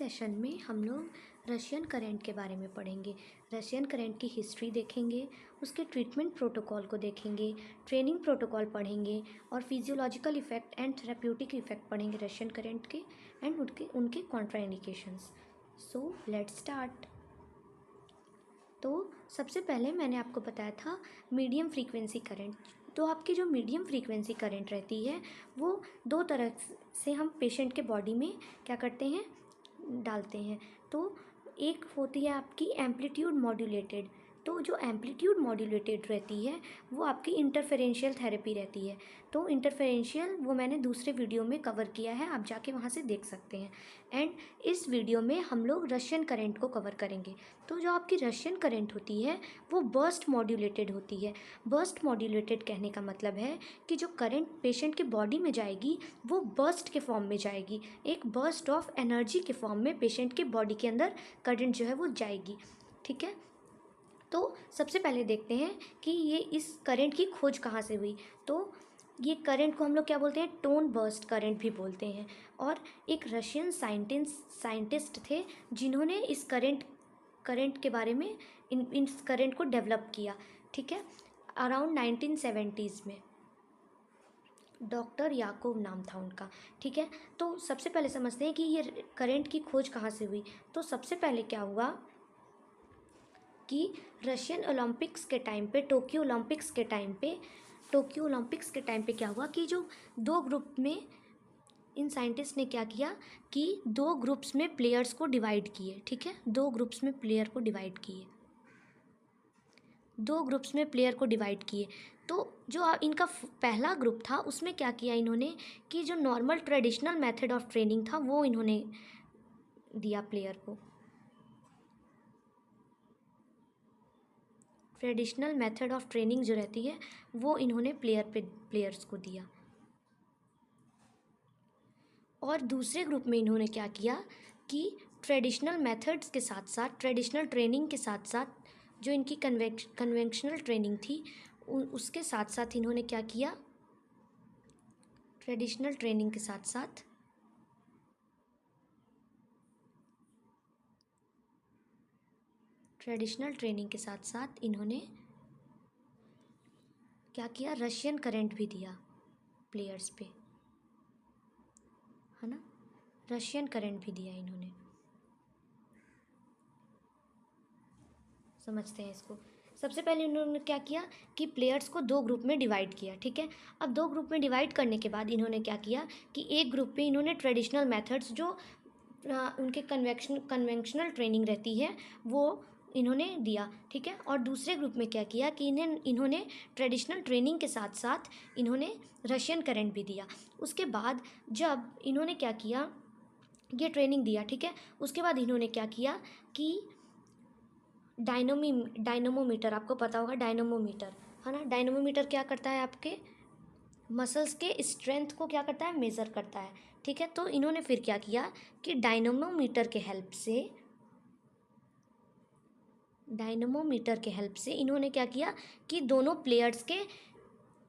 Session में हम लोग रशियन करंट के बारे में पढ़ेंगे। रशियन करंट की हिस्ट्री देखेंगे, उसके ट्रीटमेंट प्रोटोकॉल को देखेंगे, ट्रेनिंग प्रोटोकॉल पढ़ेंगे और physiological effect and therapeutic effect पढ़ेंगे रशियन करंट के एंड उनके कॉन्ट्राइंडिकेशंस। So let's start. तो सबसे पहले मैंने आपको बताया था मीडियम फ्रीक्वेंसी करंट। तो आपकी जो मीडियम फ्रीक्वेंसी करंट रहती है वो दो तरह से हम पेशेंट के बॉडी में क्या करते हैं, डालते हैं। तो एक होती है आपकी एम्पलीट्यूड मॉड्यूलेटेड। तो जो एम्पलीट्यूड मॉड्यूलेटेड रहती है वो आपकी इंटरफेरेंशियल थेरेपी रहती है। तो इंटरफेरेंशियल वो मैंने दूसरे वीडियो में कवर किया है, आप जाके वहाँ से देख सकते हैं। एंड इस वीडियो में हम लोग रशियन करंट को कवर करेंगे। तो जो आपकी रशियन करंट होती है वो बर्स्ट मॉड्यूलेटेड होती है। बर्स्ट मॉड्यूलेटेड कहने का मतलब है कि जो करंट पेशेंट के बॉडी में जाएगी वो बर्स्ट के फॉर्म में जाएगी, एक बर्स्ट ऑफ एनर्जी के फॉर्म में पेशेंट के बॉडी के अंदर करंट जो है वो जाएगी। ठीक है, तो सबसे पहले देखते हैं कि ये इस करंट की खोज कहाँ से हुई। तो ये करंट को हम लोग क्या बोलते हैं, टोन बर्स्ट करंट भी बोलते हैं। और एक रशियन साइंटिस्ट थे जिन्होंने इस करंट के बारे में इस करंट को डेवलप किया। ठीक है, अराउंड 1970s में डॉक्टर याकूब नाम था उनका। ठीक है, तो सबसे पहले समझते हैं कि ये करंट की खोज कहाँ से हुई। तो सबसे पहले क्या हुआ कि रशियन ओलंपिक्स के टाइम पे, टोक्यो ओलंपिक्स के टाइम पे क्या हुआ कि जो दो ग्रुप में इन साइंटिस्ट ने क्या किया कि दो ग्रुप्स में प्लेयर्स को डिवाइड किए। ठीक है, दो ग्रुप्स में प्लेयर को डिवाइड किए। तो जो इनका पहला ग्रुप था उसमें क्या किया इन्होंने कि जो normal traditional method of training था वो इन्होंने दिया प्लेयर को। ट्रेडिशनल मेथड ऑफ ट्रेनिंग जो रहती है वो इन्होंने प्लेयर्स को दिया। और दूसरे ग्रुप में इन्होंने क्या किया कि ट्रेडिशनल मेथड्स के साथ साथ, ट्रेडिशनल ट्रेनिंग के साथ साथ जो इनकी कन्वेंशनल ट्रेनिंग थी उसके साथ साथ इन्होंने क्या किया, ट्रेडिशनल ट्रेनिंग के साथ साथ इन्होंने क्या किया, रशियन करंट भी दिया प्लेयर्स पे, है ना, रशियन करंट भी दिया इन्होंने। समझते हैं इसको। सबसे पहले इन्होंने क्या किया कि प्लेयर्स को दो ग्रुप में डिवाइड किया। ठीक है, अब दो ग्रुप में डिवाइड करने के बाद इन्होंने क्या किया कि एक ग्रुप पे इन्होंने ट्रेडिशनल मेथड्स जो उनके कन्वेंशनल ट्रेनिंग रहती है वो इन्होंने दिया। ठीक है, और दूसरे ग्रुप में क्या किया कि इन्होंने ट्रेडिशनल ट्रेनिंग के साथ साथ इन्होंने रशियन करंट भी दिया। उसके बाद जब इन्होंने क्या किया, ये ट्रेनिंग दिया, ठीक है, उसके बाद इन्होंने क्या किया कि डायनमोमीटर, आपको पता होगा डायनमोमीटर, है ना। डायनमोमीटर क्या करता है, आपके मसल्स के स्ट्रेंथ को क्या करता है, मेज़र करता है। ठीक है, तो इन्होंने फिर क्या किया कि डायनमोमीटर के हेल्प से इन्होंने क्या किया कि दोनों प्लेयर्स के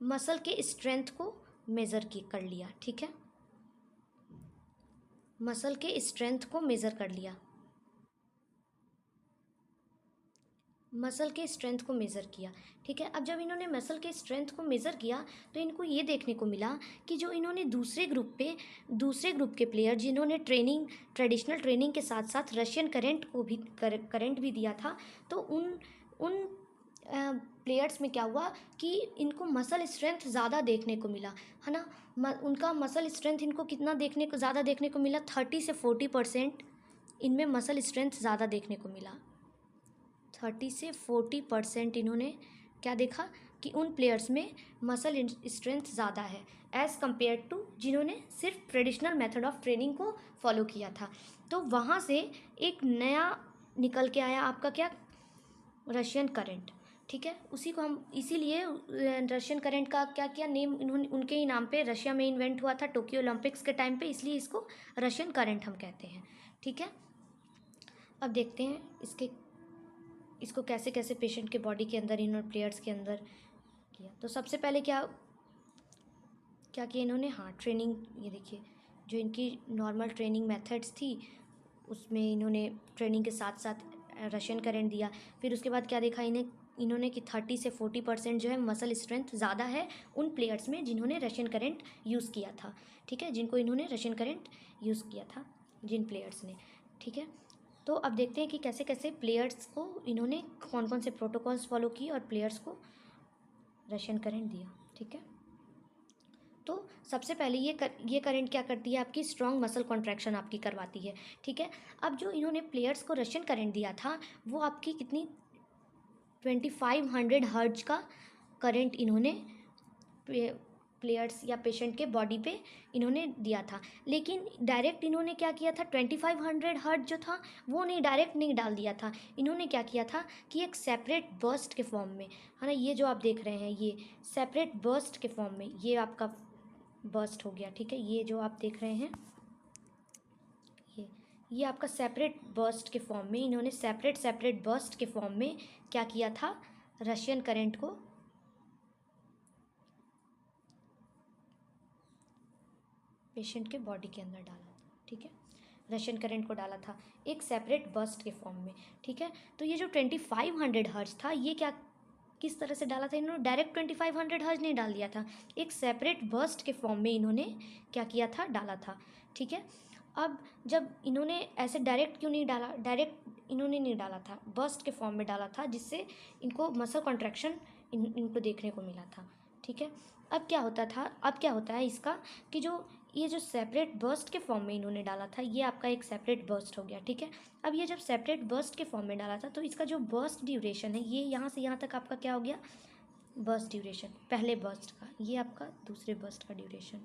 मसल के स्ट्रेंथ को मेज़र कर लिया। ठीक है, मसल के स्ट्रेंथ को मेज़र कर लिया, मसल के स्ट्रेंथ को मेज़र किया। ठीक है, अब जब इन्होंने मसल के स्ट्रेंथ को मेज़र किया तो इनको ये देखने को मिला कि जो इन्होंने दूसरे ग्रुप के प्लेयर जिन्होंने ट्रेडिशनल ट्रेनिंग के साथ साथ रशियन करंट भी दिया था, तो उन प्लेयर्स में क्या हुआ कि इनको मसल स्ट्रेंथ ज़्यादा देखने को मिला, है ना। उनका मसल स्ट्रेंथ इनको कितना ज़्यादा देखने को मिला, 30 से 40% इनमें मसल स्ट्रेंथ ज़्यादा देखने को मिला। 30 से 40% इन्होंने क्या देखा कि उन प्लेयर्स में मसल स्ट्रेंथ ज़्यादा है एज़ कम्पेयर टू जिन्होंने सिर्फ ट्रेडिशनल मेथड ऑफ ट्रेनिंग को फॉलो किया था। तो वहाँ से एक नया निकल के आया आपका क्या, रशियन करंट। ठीक है, उसी को हम इसीलिए रशियन करंट का क्या किया नेम, इन्होंने उनके ही नाम पे रशिया में इन्वेंट हुआ था टोक्यो ओलंपिक्स के टाइम पे, इसलिए इसको रशियन करंट हम कहते हैं। ठीक है, अब देखते हैं इसको कैसे कैसे पेशेंट के बॉडी के अंदर इन्होंने प्लेयर्स के अंदर किया। तो सबसे पहले क्या किया इन्होंने, हाँ ट्रेनिंग, ये देखिए जो इनकी नॉर्मल ट्रेनिंग मेथड्स थी उसमें इन्होंने ट्रेनिंग के साथ साथ रशियन करेंट दिया। फिर उसके बाद क्या देखा इन्होंने कि 30 से 40% जो है मसल स्ट्रेंथ ज़्यादा है उन प्लेयर्स में जिन्होंने रशियन करेंट यूज़ किया था, ठीक है, जिनको इन्होंने रशियन करेंट यूज़ किया था, जिन प्लेयर्स ने, ठीक है। तो अब देखते हैं कि कैसे कैसे प्लेयर्स को इन्होंने कौन कौन से प्रोटोकॉल्स फॉलो किए और प्लेयर्स को रशियन करेंट दिया, ठीक है। तो सबसे पहले ये करंट क्या करती है, आपकी स्ट्रॉन्ग मसल कॉन्ट्रैक्शन आपकी करवाती है, ठीक है। अब जो इन्होंने प्लेयर्स को रशियन करंट दिया था वो आपकी कितनी 2500 हर्ट्ज का करंट इन्होंने प्लेयर्स या पेशेंट के बॉडी पे इन्होंने दिया था। लेकिन डायरेक्ट इन्होंने क्या किया था, 2500 हर्ट्ज जो था वो नहीं, डायरेक्ट नहीं डाल दिया था। इन्होंने क्या किया था कि एक सेपरेट बर्स्ट के फॉर्म में, है ना, ये जो आप देख रहे हैं ये सेपरेट बर्स्ट के फॉर्म में ये आपका बर्स्ट हो गया, ठीक है। ये जो आप देख रहे हैं ये आपका सेपरेट बर्स्ट के फॉर्म में इन्होंने सेपरेट बर्स्ट के फॉर्म में क्या किया था, रशियन करंट को पेशेंट के बॉडी के अंदर डाला था, ठीक है, रशियन करंट को डाला था एक सेपरेट बर्स्ट के फॉर्म में, ठीक है। तो ये जो 2500 हर्ट्ज था ये क्या किस तरह से डाला था, इन्होंने डायरेक्ट 2500 हर्ट्ज नहीं डाल दिया था, एक सेपरेट बर्स्ट के फॉर्म में इन्होंने क्या किया था, डाला था, ठीक है। अब जब इन्होंने ऐसे डायरेक्ट क्यों नहीं डाला, डायरेक्ट इन्होंने नहीं डाला था, बर्स्ट के फॉर्म में डाला था जिससे इनको मसल कॉन्ट्रैक्शन इनको देखने को मिला था, ठीक है। अब क्या होता है इसका कि ये जो सेपरेट बर्स्ट के फॉर्म में इन्होंने डाला था ये आपका एक सेपरेट बर्स्ट हो गया, ठीक है। अब ये जब सेपरेट बर्स्ट के फॉर्म में डाला था तो इसका जो बर्स्ट ड्यूरेशन है ये यहाँ से यहाँ तक आपका क्या हो गया, बर्स्ट ड्यूरेशन पहले बर्स्ट का, ये आपका दूसरे बर्स्ट का ड्यूरेशन,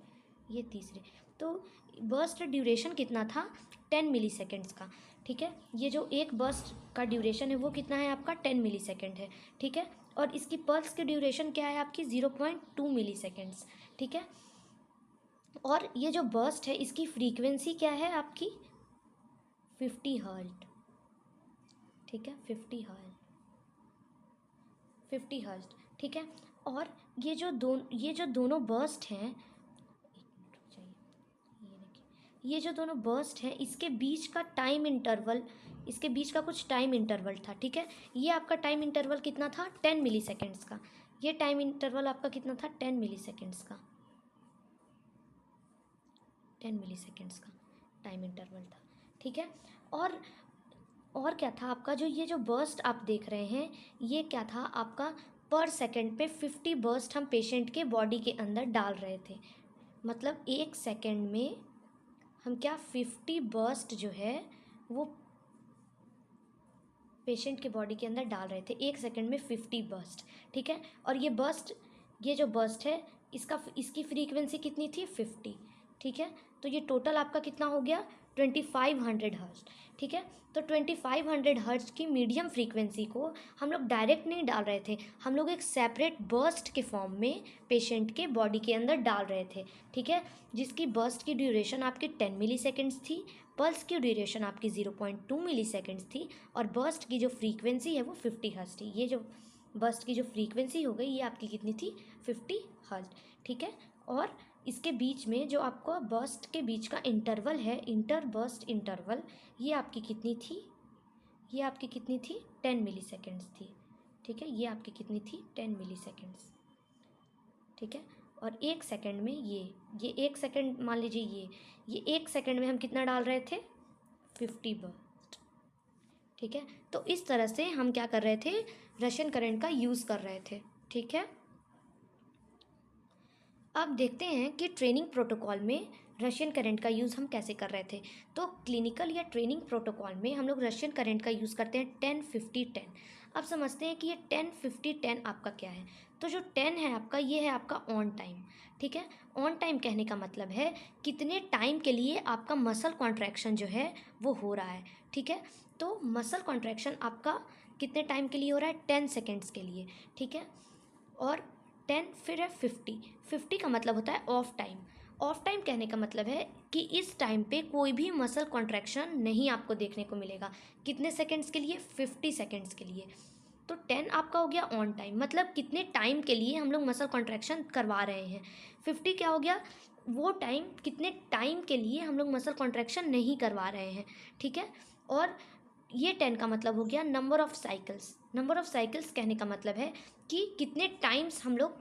ये तीसरे, तो बर्स्ट ड्यूरेशन कितना था 10 मिली सेकेंड्स का, ठीक है। ये जो एक बर्स्ट का ड्यूरेशन है वो कितना है आपका 10 मिली सेकेंड है, ठीक है। और इसकी पल्स की ड्यूरेशन क्या है आपकी 0.2 मिली सेकेंड्स, ठीक है। और ये जो बर्स्ट है इसकी फ्रीक्वेंसी क्या है आपकी 50 हर्ट्ज, ठीक है, 50 हर्ट्ज, ठीक है। और ये जो दोनों बर्स्ट हैं, ये जो दोनों बर्स्ट हैं इसके बीच का टाइम इंटरवल, इसके बीच का कुछ टाइम इंटरवल था, ठीक है। ये आपका टाइम इंटरवल कितना था 10 मिली सेकेंड्स का, ये टाइम इंटरवल आपका कितना था 10 मिली सेकेंड्स का, 10 मिली सेकेंड्स का टाइम इंटरवल था, ठीक है। और क्या था आपका ये जो बर्स्ट आप देख रहे हैं ये क्या था आपका पर सेकेंड पे 50 बर्स्ट हम पेशेंट के बॉडी के अंदर डाल रहे थे, मतलब एक सेकेंड में हम क्या 50 बर्स्ट जो है वो पेशेंट के बॉडी के अंदर डाल रहे थे, एक सेकेंड में 50 बर्स्ट, ठीक है। और ये जो बर्स्ट है इसकी फ्रीक्वेंसी कितनी थी 50, ठीक है। तो ये टोटल आपका कितना हो गया 2500 हर्ट्ज, ठीक है। तो 2500 हर्ट्ज की मीडियम फ्रीक्वेंसी को हम लोग डायरेक्ट नहीं डाल रहे थे, हम लोग एक सेपरेट बर्स्ट के फॉर्म में पेशेंट के बॉडी के अंदर डाल रहे थे, ठीक है, जिसकी बर्स्ट की ड्यूरेशन आपकी 10 मिली सेकेंड्स थी, पल्स की ड्यूरेशन आपकी 0.2 मिली सेकेंड्स थी, और बर्स्ट की जो फ्रीक्वेंसी है वो 50 हर्ट्ज थी। ये जो बर्स्ट की जो फ्रीक्वेंसी हो गई ये आपकी कितनी थी 50 हर्ट्ज, ठीक है। और इसके बीच में जो आपको बर्स्ट के बीच का इंटरवल है, इंटर बर्स्ट इंटरवल, ये आपकी कितनी थी, ये आपकी कितनी थी 10 मिली सेकेंड्स थी, ठीक है। ये आपकी कितनी थी 10 मिली सेकेंड्स, ठीक है। और एक सेकेंड में ये एक सेकेंड मान लीजिए ये एक सेकेंड में हम कितना डाल रहे थे 50 बर्स्ट, ठीक है। तो इस तरह से हम क्या कर रहे थे, रशियन करंट का यूज़ कर रहे थे, ठीक है। अब देखते हैं कि ट्रेनिंग प्रोटोकॉल में रशियन करंट का यूज़ हम कैसे कर रहे थे। तो क्लिनिकल या ट्रेनिंग प्रोटोकॉल में हम लोग रशियन करंट का यूज़ करते हैं 10-50-10। अब समझते हैं कि ये 10-50-10 आपका क्या है। तो जो 10 है आपका ये है आपका ऑन टाइम, ठीक है। ऑन टाइम कहने का मतलब है कितने टाइम के लिए आपका मसल कॉन्ट्रैक्शन जो है वो हो रहा है, ठीक है। तो मसल कॉन्ट्रैक्शन आपका कितने टाइम के लिए हो रहा है 10 सेकेंड्स के लिए, ठीक है। और 10 फिर है 50 का मतलब होता है ऑफ टाइम। ऑफ टाइम कहने का मतलब है कि इस टाइम पे कोई भी मसल कॉन्ट्रैक्शन नहीं आपको देखने को मिलेगा, कितने सेकंड्स के लिए 50 सेकंड्स के लिए, तो 10 आपका हो गया ऑन टाइम, मतलब कितने टाइम के लिए हम लोग मसल कॉन्ट्रैक्शन करवा रहे हैं। 50 क्या हो गया, वो टाइम कितने टाइम के लिए हम लोग मसल कॉन्ट्रैक्शन नहीं करवा रहे हैं, ठीक है। और ये 10 का मतलब हो गया number of cycles. Number of cycles कहने का मतलब है कि कितने टाइम्स हम लोग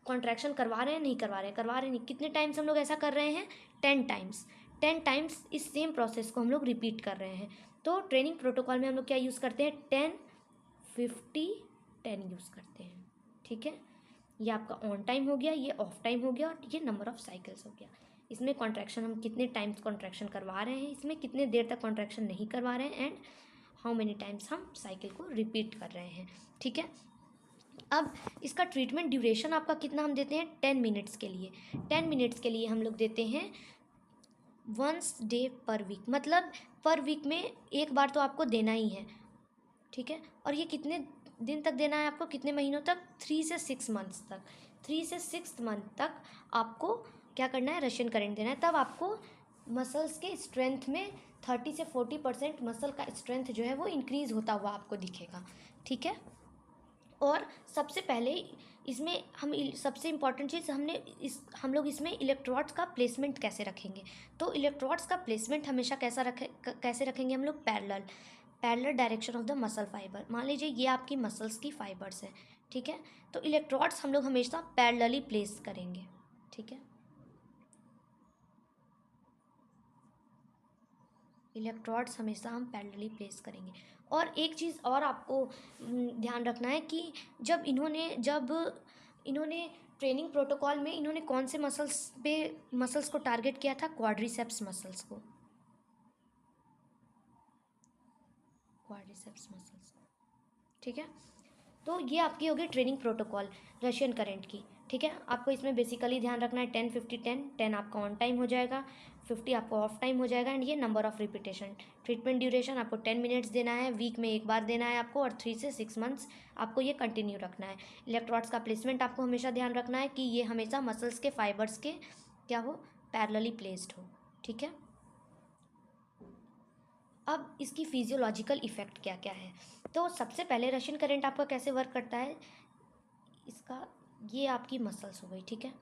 कॉन्ट्रैक्शन करवा रहे हैं, नहीं करवा रहे नहीं, कितने टाइम्स हम लोग ऐसा कर रहे हैं, 10 टाइम्स। 10 टाइम्स इस सेम प्रोसेस को हम लोग रिपीट कर रहे हैं। तो ट्रेनिंग प्रोटोकॉल में हम लोग क्या यूज़ करते हैं, 10 50 10 यूज़ करते हैं, ठीक है। ये आपका ऑन टाइम हो गया, ये ऑफ टाइम हो गया, और ये नंबर ऑफ साइकिल्स हो गया। इसमें कॉन्ट्रैक्शन हम कितने टाइम्स कॉन्ट्रैक्शन करवा रहे हैं, इसमें कितने देर तक कॉन्ट्रैक्शन नहीं करवा रहे हैं, एंड हाउ मेनी टाइम्स हम साइकिल को रिपीट कर रहे हैं, ठीक है। अब इसका ट्रीटमेंट ड्यूरेशन आपका कितना हम देते हैं, 10 मिनट्स के लिए। 10 मिनट्स के लिए हम लोग देते हैं वंस डे पर वीक, मतलब पर वीक में एक बार तो आपको देना ही है, ठीक है। और ये कितने दिन तक देना है आपको, कितने महीनों तक, 3 से 6 मंथ्स तक। 3 से 6 मंथ तक आपको क्या करना है, रशियन करेंट देना है। तब आपको मसल्स के स्ट्रेंथ में 30 से 40% मसल का स्ट्रेंथ जो है वो इंक्रीज़ होता हुआ आपको दिखेगा, ठीक है। और सबसे पहले इसमें सबसे इम्पॉर्टेंट चीज़ हम लोग इसमें इलेक्ट्रोड्स का प्लेसमेंट कैसे रखेंगे। तो इलेक्ट्रोड्स का प्लेसमेंट हमेशा कैसे रखेंगे हम लोग, parallel direction of the muscle fibre. मान लीजिए ये आपकी मसल्स की फाइबर्स है, ठीक है। तो इलेक्ट्रोड्स हम लोग हमेशा पैरेलली प्लेस करेंगे, ठीक है। इलेक्ट्रोड्स हमेशा हम पैरेलली प्लेस करेंगे। और एक चीज़ और आपको ध्यान रखना है कि जब इन्होंने ट्रेनिंग प्रोटोकॉल में इन्होंने कौन से मसल्स को टारगेट किया था, क्वाड्रिसेप्स मसल्स को, क्वाड्रिसेप्स मसल्स, ठीक है। तो ये आपकी होगी ट्रेनिंग प्रोटोकॉल रशियन करंट की, ठीक है। आपको इसमें बेसिकली ध्यान रखना है 10 50 10। 10 आपका ऑन टाइम हो जाएगा, 50 आपको ऑफ टाइम हो जाएगा, एंड ये number of repetition. Treatment duration आपको 10 मिनट्स देना है, वीक में एक बार देना है आपको, और 3 से 6 मंथ्स आपको ये कंटिन्यू रखना है। इलेक्ट्रोड्स का प्लेसमेंट आपको हमेशा ध्यान रखना है कि ये हमेशा मसल्स के फाइबर्स के क्या हो, पैरेलली प्लेस्ड हो, ठीक है। अब इसकी फिजियोलॉजिकल इफ़ेक्ट क्या क्या है। तो सबसे पहले रशियन करंट आपका कैसे वर्क करता है, इसका ये आपकी मसल्स हो गई, ठीक है।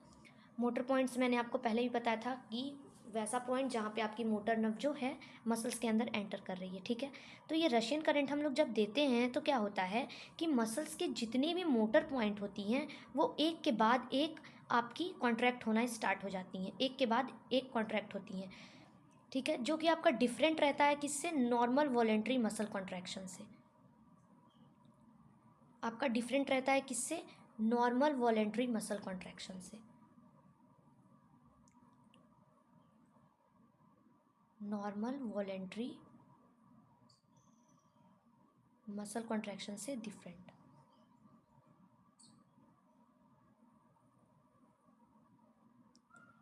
मोटर पॉइंट्स मैंने आपको पहले भी बताया था कि वैसा पॉइंट जहाँ पे आपकी मोटर नर्व जो है मसल्स के अंदर एंटर कर रही है, ठीक है। तो ये रशियन करंट हम लोग जब देते हैं तो क्या होता है कि मसल्स के जितने भी मोटर पॉइंट होती हैं वो एक के बाद एक आपकी कॉन्ट्रैक्ट होना स्टार्ट हो जाती हैं, एक के बाद एक कॉन्ट्रैक्ट होती हैं, ठीक है। जो कि आपका डिफरेंट रहता है किससे, नॉर्मल वॉलेंट्री मसल कॉन्ट्रैक्शन से। आपका डिफरेंट रहता है किससे, नॉर्मल वॉलेंट्री मसल कॉन्ट्रैक्शन से। नॉर्मल वॉलेंट्री मसल कॉन्ट्रैक्शन से different.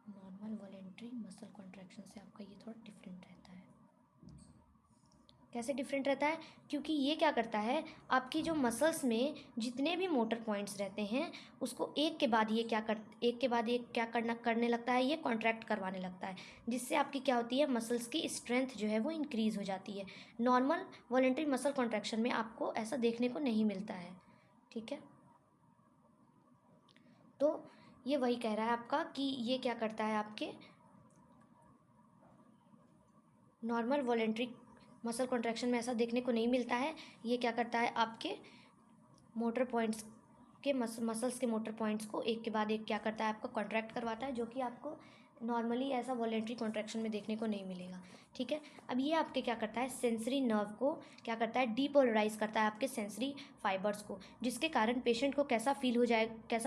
Normal voluntary muscle contraction से आपका ये थोड़ा डिफरेंट रहता है। कैसे डिफरेंट रहता है, क्योंकि ये क्या करता है, आपकी जो मसल्स में जितने भी मोटर पॉइंट्स रहते हैं उसको एक के बाद एक क्या करने लगता है, ये कॉन्ट्रैक्ट करवाने लगता है, जिससे आपकी क्या होती है, मसल्स की स्ट्रेंथ जो है वो इंक्रीज़ हो जाती है। नॉर्मल वॉलेंट्री मसल कॉन्ट्रैक्शन में आपको ऐसा देखने को नहीं मिलता है, ठीक है। तो ये वही कह रहा है आपका कि ये क्या करता है, आपके नॉर्मल वॉलेंट्री मसल कॉन्ट्रैक्शन में ऐसा देखने को नहीं मिलता है। ये क्या करता है, आपके मोटर पॉइंट्स के मसल्स के मोटर पॉइंट्स को एक के बाद एक क्या करता है, आपको कॉन्ट्रैक्ट करवाता है, जो कि आपको नॉर्मली ऐसा वॉलेंट्री कॉन्ट्रैक्शन में देखने को नहीं मिलेगा, ठीक है। अब ये आपके क्या करता है, सेंसरी नर्व को क्या करता है, डीपोलराइज करता है आपके सेंसरी फाइबर्स को, जिसके कारण पेशेंट को कैसा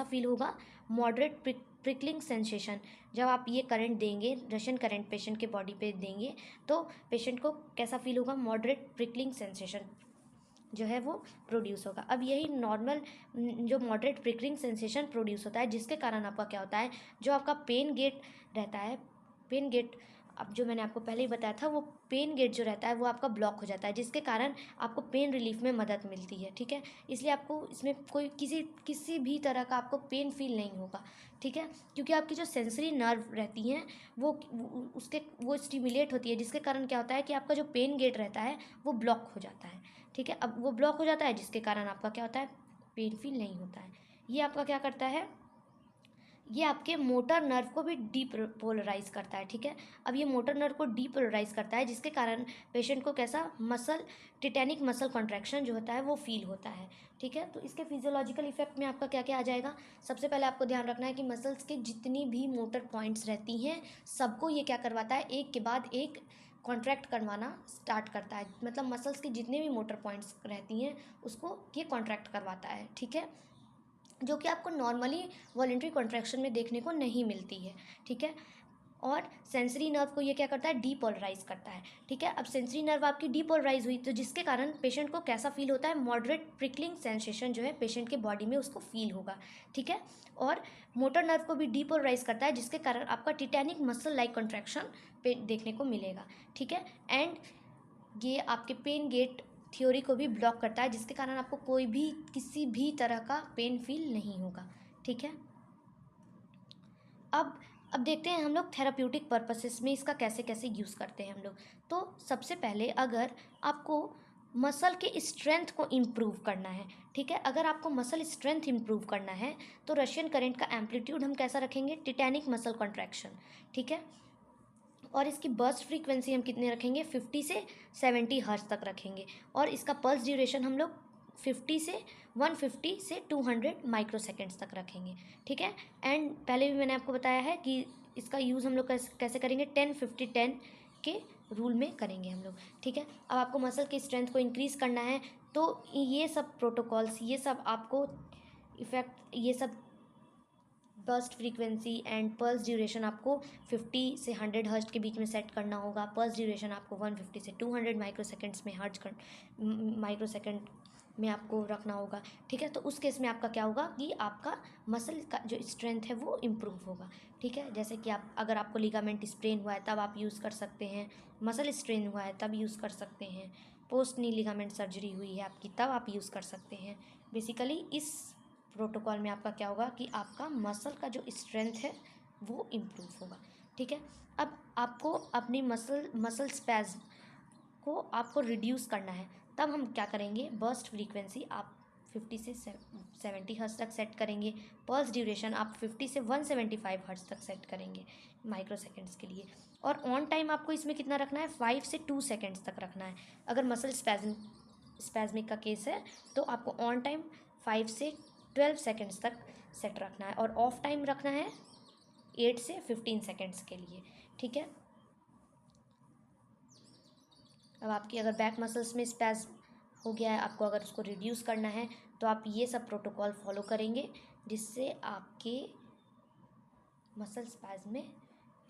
फील होगा, मॉडरेट प्रिकलिंग सेंसेशन। जब आप ये करंट देंगे, रशियन करंट पेशेंट के बॉडी पे देंगे तो पेशेंट को कैसा फील होगा, मॉडरेट प्रिकलिंग सेंसेशन जो है वो प्रोड्यूस होगा। अब यही नॉर्मल जो मॉडरेट प्रिकलिंग सेंसेशन प्रोड्यूस होता है, जिसके कारण आपका क्या होता है, जो आपका पेन गेट रहता है, पेन गेट, अब जो मैंने आपको पहले ही बताया था, वो पेन गेट जो रहता है वो आपका ब्लॉक हो जाता है, जिसके कारण आपको पेन रिलीफ में मदद मिलती है, ठीक है। इसलिए आपको इसमें कोई किसी भी तरह का आपको पेन फील नहीं होगा, ठीक है, क्योंकि आपकी जो सेंसरी नर्व रहती हैं वो स्टिमुलेट होती है, जिसके कारण क्या होता है कि आपका जो पेन गेट रहता है वो ब्लॉक हो जाता है, ठीक है। अब वो ब्लॉक हो जाता है जिसके कारण आपका क्या होता है, पेन फील नहीं होता है। ये आपका क्या करता है, ये आपके मोटर नर्व को भी डीपोलराइज करता है, ठीक है। अब ये मोटर नर्व को डीपोलराइज करता है जिसके कारण पेशेंट को कैसा मसल टिटैनिक मसल कॉन्ट्रैक्शन जो होता है वो फील होता है, ठीक है। तो इसके फिजियोलॉजिकल इफेक्ट में आपका क्या क्या आ जाएगा, सबसे पहले आपको ध्यान रखना है कि मसल्स के जितनी भी मोटर पॉइंट्स रहती हैं सबको ये क्या करवाता है, एक के बाद एक कॉन्ट्रैक्ट करवाना स्टार्ट करता है। मतलब मसल्स के जितने भी मोटर पॉइंट्स रहती हैं उसको ये कॉन्ट्रैक्ट करवाता है, ठीक है, जो कि आपको नॉर्मली वॉलेंट्री कॉन्ट्रैक्शन में देखने को नहीं मिलती है, ठीक है। और सेंसरी नर्व को ये क्या करता है, डीपोलराइज करता है, ठीक है। अब सेंसरी नर्व आपकी डीपोलराइज हुई तो जिसके कारण पेशेंट को कैसा फील होता है, मॉडरेट प्रिकलिंग सेंसेशन जो है पेशेंट के बॉडी में उसको फील होगा, ठीक है। और मोटर नर्व को भी डीपोलराइज करता है जिसके कारण आपका टिटैनिक मसल लाइक कॉन्ट्रैक्शन पे देखने को मिलेगा, ठीक है। एंड ये आपके पेन गेट थ्योरी को भी ब्लॉक करता है जिसके कारण आपको कोई भी किसी भी तरह का पेन फील नहीं होगा, ठीक है। अब देखते हैं हम लोग थेराप्यूटिक पर्पसेस में इसका कैसे कैसे यूज़ करते हैं हम लोग। तो सबसे पहले अगर आपको मसल के स्ट्रेंथ को इम्प्रूव करना है, ठीक है, अगर आपको मसल स्ट्रेंथ इम्प्रूव करना है तो रशियन करेंट का एम्पलीट्यूड हम कैसा रखेंगे, टिटैनिक मसल कॉन्ट्रैक्शन, ठीक है। और इसकी बर्स्ट फ्रीक्वेंसी हम कितने रखेंगे, 50 से 70 हर्ट्ज तक रखेंगे। और इसका पल्स ड्यूरेशन हम लोग 50 से 150 से 200 माइक्रोसेकेंड्स तक रखेंगे, ठीक है। एंड पहले भी मैंने आपको बताया है कि इसका यूज़ हम लोग कैसे करेंगे, 10-50-10 के रूल में करेंगे हम लोग, ठीक है। अब आपको मसल की स्ट्रेंथ को इंक्रीज़ करना है तो ये सब प्रोटोकॉल्स, ये सब आपको इफ़ेक्ट, ये सब burst frequency and pulse duration आपको 50 से 100 हर्ट्ज के बीच में सेट करना होगा। पल्स ड्यूरेशन आपको 150 से 200 माइक्रोसेकेंड्स में माइक्रोसेकेंड में आपको रखना होगा, ठीक है। तो उस केस में आपका क्या होगा कि आपका मसल का जो स्ट्रेंथ है वो इम्प्रूव होगा, ठीक है। जैसे कि आप अगर आपको लिगामेंट स्प्रेन हुआ है तब आप यूज़ कर सकते हैं, मसल स्ट्रेन हुआ है तब यूज़ कर सकते हैं, पोस्ट नी लिगामेंट सर्जरी हुई है आपकी तब आप यूज़ कर सकते हैं। बेसिकली इस प्रोटोकॉल में आपका क्या होगा कि आपका मसल का जो स्ट्रेंथ है वो इम्प्रूव होगा, ठीक है। अब आपको अपनी मसल स्पैज़म को आपको रिड्यूस करना है तब हम क्या करेंगे, बर्स्ट फ्रीक्वेंसी आप 50 से 70 हर्ट्ज तक सेट करेंगे। पल्स ड्यूरेशन आप 50 से 175 हर्ट्ज तक सेट करेंगे माइक्रोसेकेंड्स के लिए। और ऑन टाइम आपको इसमें कितना रखना है, 5 से 2 सेकेंड्स तक रखना है। अगर मसल स्पैज़मिक का केस है तो आपको ऑन टाइम 5 से 12 सेकेंड्स तक सेट रखना है और ऑफ टाइम रखना है 8 से 15 सेकेंड्स के लिए, ठीक है। अब आपकी अगर बैक मसल्स में स्पैज हो गया है, आपको अगर उसको रिड्यूस करना है तो आप ये सब प्रोटोकॉल फॉलो करेंगे जिससे आपके मसल स्पैज में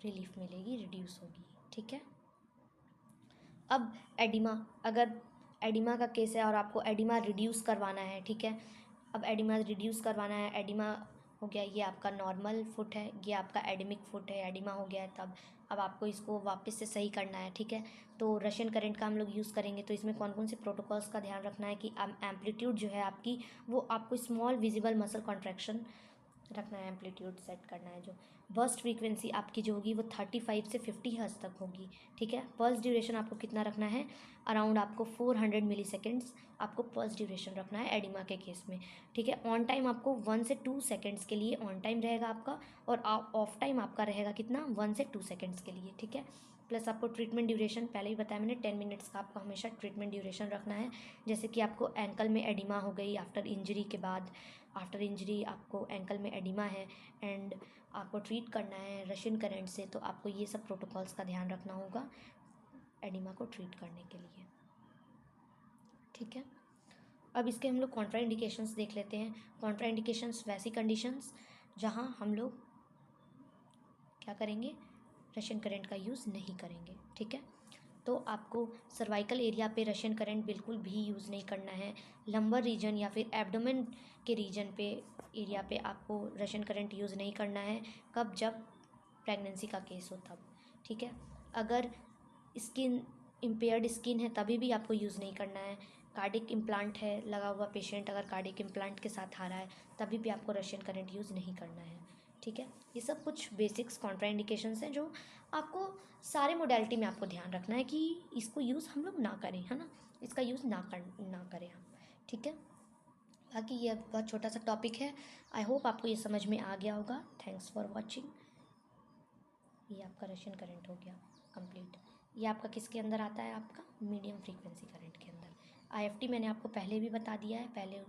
रिलीफ मिलेगी, रिड्यूस होगी, ठीक है। अब एडिमा, अगर एडिमा का केस है और आपको एडिमा रिड्यूस करवाना है, ठीक है। अब एडिमा रिड्यूस करवाना है, एडिमा हो गया, ये आपका नॉर्मल फुट है, ये आपका एडिमिक फुट है, एडिमा हो गया है तब अब आपको इसको वापस से सही करना है, ठीक है। तो रशियन करंट का हम लोग यूज़ करेंगे तो इसमें कौन कौन से प्रोटोकॉल्स का ध्यान रखना है कि एम्पलीट्यूड जो है आपकी वो आपको स्मॉल विजिबल मसल कॉन्ट्रैक्शन रखना है, एम्पलीट्यूड सेट करना है। जो बर्स्ट फ्रीक्वेंसी आपकी जो होगी वो 35 से 50 हर्ट्ज तक होगी, ठीक है। पल्स ड्यूरेशन आपको कितना रखना है, अराउंड आपको 400 मिली सेकेंड्स आपको पल्स ड्यूरेशन रखना है एडिमा के केस में, ठीक है। ऑन टाइम आपको 1 से 2 सेकेंड्स के लिए ऑन टाइम रहेगा आपका और ऑफ टाइम आपका रहेगा कितना, 1 से 2 सेकेंड्स के लिए, ठीक है। प्लस आपको ट्रीटमेंट ड्यूरेशन पहले ही बताया मैंने, 10 मिनट्स का आपको हमेशा ट्रीटमेंट ड्यूरेशन रखना है। जैसे कि आपको एंकल में एडिमा हो गई आफ्टर इंजरी के बाद, आफ्टर इंजरी आपको एंकल में एडिमा है एंड आपको ट्रीट करना है रशियन करंट से, तो आपको ये सब प्रोटोकॉल्स का ध्यान रखना होगा एडिमा को ट्रीट करने के लिए, ठीक है। अब इसके हम लोग कॉन्ट्रा इंडिकेशंस देख लेते हैं। कॉन्ट्रा इंडिकेशंस वैसी कंडीशंस जहाँ हम लोग क्या करेंगे, रशियन करंट का यूज़ नहीं करेंगे, ठीक है। तो आपको सर्वाइकल एरिया पे रशियन करंट बिल्कुल भी यूज़ नहीं करना है। लंबर रीजन या फिर एब्डोमेन के रीजन पे एरिया पे आपको रशियन करंट यूज़ नहीं करना है। कब, जब प्रेगनेंसी का केस हो तब, ठीक है। अगर स्किन इम्पेयर्ड स्किन है तभी भी आपको यूज़ नहीं करना है। कार्डिक इम्प्लांट है लगा हुआ पेशेंट अगर कार्डिक इम्प्लांट के साथ आ रहा है तभी भी आपको रशियन करंट यूज़ नहीं करना है, ठीक है। ये सब कुछ बेसिक्स कॉन्ट्राइंडिकेशंस हैं जो आपको सारे मोडेलिटी में आपको ध्यान रखना है कि इसको यूज़ हम लोग ना करें, है ना, इसका यूज़ ना करें हम, ठीक है। बाकी ये बहुत छोटा सा टॉपिक है, आई होप आपको ये समझ में आ गया होगा। Thanks for watching. ये आपका रशियन करंट हो गया कंप्लीट। ये आपका किसके अंदर आता है, आपका मीडियम फ्रीक्वेंसी करंट के अंदर। आईएफटी मैंने आपको पहले भी बता दिया है, पहले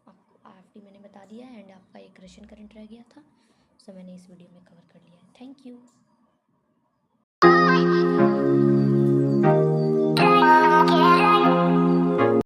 आपको आईएफटी मैंने बता दिया है, एंड आपका एक रशियन करंट रह गया था, सो मैंने इस वीडियो में कवर कर लिया है। Thank you.